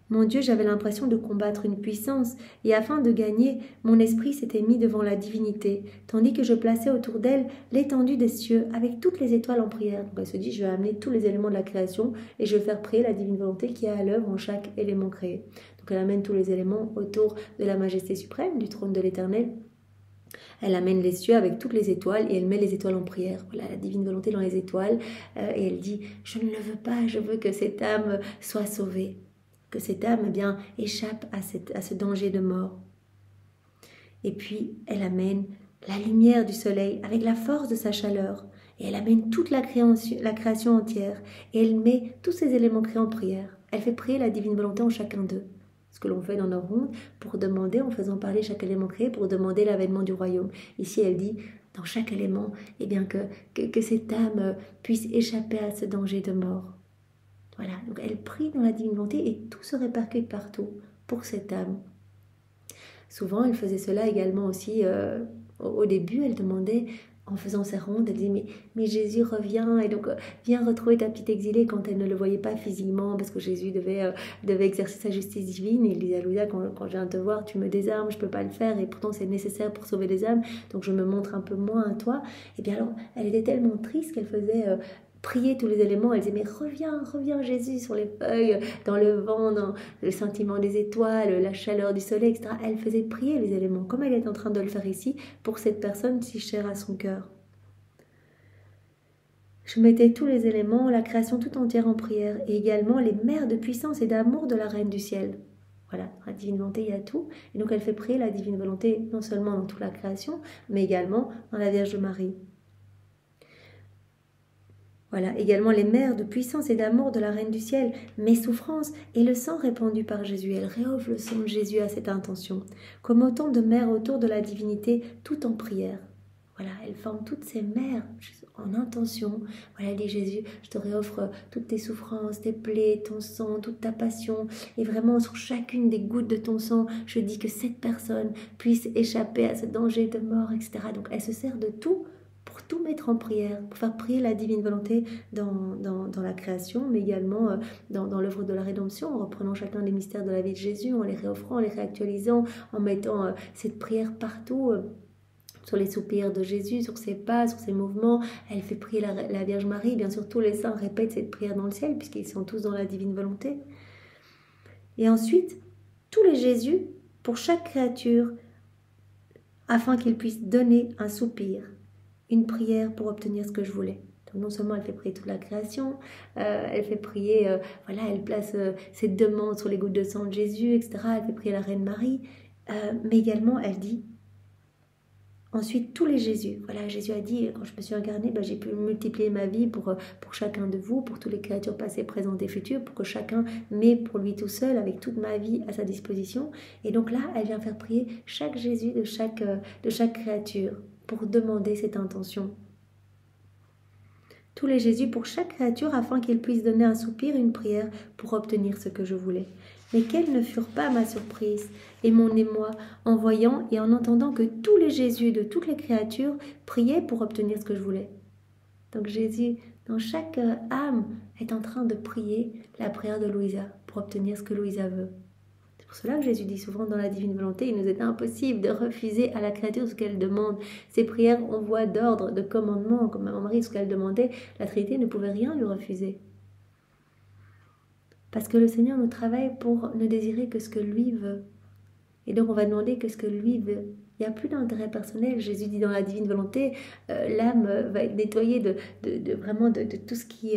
Mon Dieu, j'avais l'impression de combattre une puissance, et afin de gagner, mon esprit s'était mis devant la divinité, tandis que je plaçais autour d'elle l'étendue des cieux, avec toutes les étoiles en prière. Donc elle se dit, je vais amener tous les éléments de la création, et je vais faire prier la divine volonté qui est à l'œuvre en chaque élément créé. Donc elle amène tous les éléments autour de la majesté suprême, du trône de l'Éternel. Elle amène les cieux avec toutes les étoiles et elle met les étoiles en prière. Voilà, la divine volonté dans les étoiles. Et elle dit, je ne le veux pas, je veux que cette âme soit sauvée. Que cette âme eh bien, échappe à ce danger de mort. Et puis, elle amène la lumière du soleil avec la force de sa chaleur. Et elle amène toute la création entière. Et elle met tous ces éléments créés en prière. Elle fait prier la divine volonté en chacun d'eux. Ce que l'on fait dans nos rondes pour demander, en faisant parler chaque élément créé, pour demander l'avènement du royaume. Ici, elle dit, dans chaque élément, eh bien, que cette âme puisse échapper à ce danger de mort. Voilà, donc elle prie dans la divine volonté et tout se répercute partout pour cette âme. Souvent, elle faisait cela également aussi au début, elle demandait, en faisant ses rondes, elle disait mais Jésus revient et donc viens retrouver ta petite exilée quand elle ne le voyait pas physiquement parce que Jésus devait exercer sa justice divine. Et il disait à Louisa, quand je viens te voir, tu me désarmes, je ne peux pas le faire et pourtant c'est nécessaire pour sauver les âmes, donc je me montre un peu moins à toi. Et bien alors, elle était tellement triste qu'elle faisait... prier tous les éléments, elle disait mais reviens Jésus sur les feuilles, dans le vent, dans le sentiment des étoiles, la chaleur du soleil, etc. Elle faisait prier les éléments, comme elle est en train de le faire ici, pour cette personne si chère à son cœur. Je mettais tous les éléments, la création tout entière en prière, et également les mères de puissance et d'amour de la Reine du Ciel. Voilà, la divine volonté, il y a tout. Et donc elle fait prier la divine volonté non seulement dans toute la création, mais également dans la Vierge Marie. Voilà, également les mères de puissance et d'amour de la Reine du Ciel, mes souffrances et le sang répandu par Jésus. Elle réoffre le sang de Jésus à cette intention, comme autant de mères autour de la divinité, tout en prière. Voilà, elle forme toutes ces mères en intention. Voilà, elle dit Jésus, je te réoffre toutes tes souffrances, tes plaies, ton sang, toute ta passion. Et vraiment, sur chacune des gouttes de ton sang, je dis que cette personne puisse échapper à ce danger de mort, etc. Donc, elle se sert de tout pour tout mettre en prière, pour faire prier la divine volonté dans la création, mais également dans l'œuvre de la rédemption, en reprenant chacun des mystères de la vie de Jésus, en les réoffrant, en les réactualisant, en mettant cette prière partout, sur les soupirs de Jésus, sur ses pas, sur ses mouvements. Elle fait prier la Vierge Marie. Bien sûr, tous les saints répètent cette prière dans le ciel, puisqu'ils sont tous dans la divine volonté. Et ensuite, tous les Jésus, pour chaque créature, afin qu'il puisse donner un soupir, une prière pour obtenir ce que je voulais. Donc non seulement elle fait prier toute la création, elle fait prier, voilà, elle place ses demandes sur les gouttes de sang de Jésus, etc. Elle fait prier la Reine Marie, mais également elle dit ensuite tous les Jésus. Voilà, Jésus a dit, quand je me suis incarnée, j'ai pu multiplier ma vie pour chacun de vous, pour toutes les créatures passées, présentes et futures, pour que chacun m'ait pour lui tout seul, avec toute ma vie à sa disposition. Et donc là, elle vient faire prier chaque Jésus de chaque créature, pour demander cette intention. Tous les Jésus pour chaque créature afin qu'il puisse donner un soupir, une prière pour obtenir ce que je voulais. Mais quelle ne furent pas ma surprise et mon émoi en voyant et en entendant que tous les Jésus de toutes les créatures priaient pour obtenir ce que je voulais. Donc Jésus, dans chaque âme, est en train de prier la prière de Louisa pour obtenir ce que Louisa veut. C'est pour cela que Jésus dit souvent dans la divine volonté, il nous est impossible de refuser à la créature ce qu'elle demande. Ces prières en voie d'ordre, de commandement, comme Maman Marie, ce qu'elle demandait, la Trinité ne pouvait rien lui refuser. Parce que le Seigneur nous travaille pour ne désirer que ce que lui veut. Et donc on va demander que ce que lui veut. Il n'y a plus d'intérêt personnel. Jésus dit dans la divine volonté, l'âme va être nettoyée de tout ce qui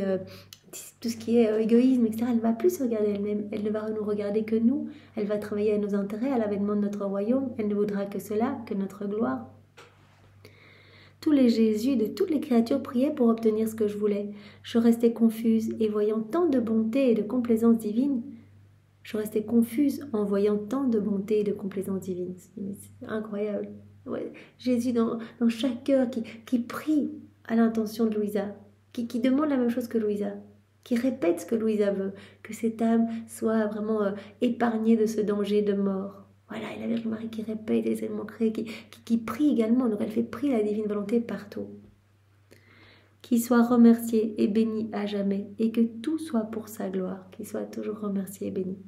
est égoïsme, etc. Elle ne va plus se regarder elle-même. Elle ne va nous regarder que nous. Elle va travailler à nos intérêts, à l'avènement de notre royaume. Elle ne voudra que cela, que notre gloire. Tous les Jésus de toutes les créatures priaient pour obtenir ce que je voulais. Je restais confuse et voyant tant de bonté et de complaisance divine. Je restais confuse en voyant tant de bonté et de complaisance divine. C'est incroyable. Ouais. Jésus dans chaque cœur qui prie à l'intention de Louisa, qui demande la même chose que Louisa, qui répète ce que Louisa veut, que cette âme soit vraiment épargnée de ce danger de mort. Voilà, et la Vierge Marie qui répète les éléments créés, qui prie également, donc elle fait prier la divine volonté partout. Qu'il soit remercié et béni à jamais, et que tout soit pour sa gloire, qu'il soit toujours remercié et béni.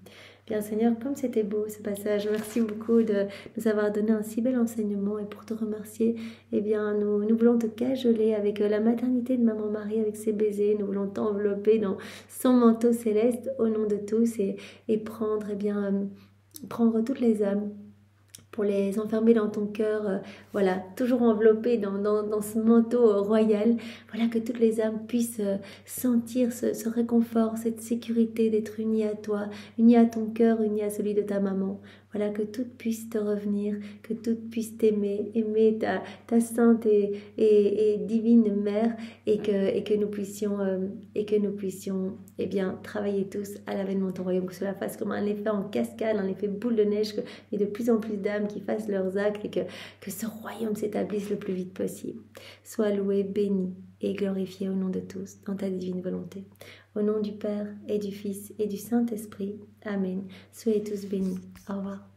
Bien Seigneur, comme c'était beau ce passage, merci beaucoup de nous avoir donné un si bel enseignement et pour te remercier, eh bien nous voulons te cajoler avec la maternité de Maman Marie, avec ses baisers, nous voulons t'envelopper dans son manteau céleste au nom de tous et prendre, eh bien, prendre toutes les âmes pour les enfermer dans ton cœur, voilà, toujours enveloppé dans ce manteau royal, voilà, que toutes les âmes puissent sentir ce réconfort, cette sécurité d'être unies à toi, unies à ton cœur, unies à celui de ta maman, voilà, que toutes puissent te revenir, que toutes puissent t'aimer, aimer ta sainte et divine mère, et que nous puissions, eh bien, travailler tous à l'avènement de ton royaume, que cela fasse comme un effet en cascade, un effet boule de neige, qu'il y ait de plus en plus d'âmes qui fassent leurs actes et que ce royaume s'établisse le plus vite possible. Sois loué, béni et glorifié au nom de tous, dans ta divine volonté. Au nom du Père et du Fils et du Saint-Esprit. Amen. Soyez tous bénis. Au revoir.